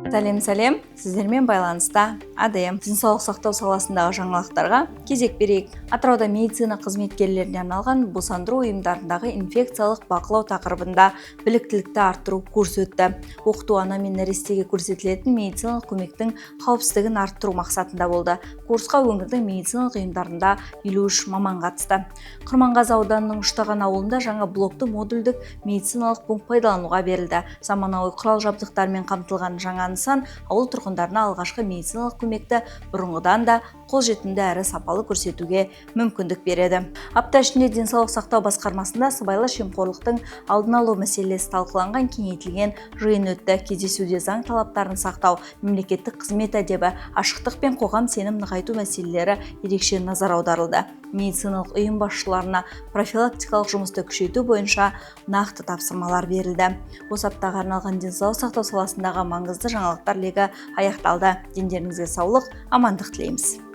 Сәлем, сіздермен байланыста АДМ. Денсаулық сақтау саласындағы жаңалықтарға кезек берейік. Атырауда медицина қызметкерлеріне арналған босандыру ұйымдарындағы инфекциялық бақылау тақырыбында біліктілікті арттыру курсы өтті. Оқыту ана мен нәрестеге көрсетілетін медициналық көмектің қауіпсіздігін арттыру мақсатында болды. Курсқа өңірдің медициналық ұйымдарында 53 маман қатысты. Құрманғазы ауданының Үштаған ауылында жаңа блокты модульдік медициналық пункт пайдалануға берілді. Заманауи құрал жабдықтармен қамтылған жаңа нысан ауыл тұрғындарына алғашқы медициналық көмекті бұрынғыдан да қолжетімді әрі сапалы көрсетуге мүмкіндік береді. Апта ішінде денсаулық сақтау басқармасында сыбайлас жемқорлықтың алдын алу мәселесі талқыланған кеңейтілген жиын өтті. Кездесуде заң талаптарын сақтау, мемлекеттік қызмет әдебі, ашықтық пен қоғам сенім нығайту мәселелері ерекше назар аударылды. Медициналық ұйым басшыларына профилактикалық жұмысты күшейту бойынша нақты тапсырмалар берілді. Осы аптаға арналған денсаулық сақтау саласындағы маңызды жаңалықтар легі аяқталды. Дендеріңізге саулық, амандық тілейміз.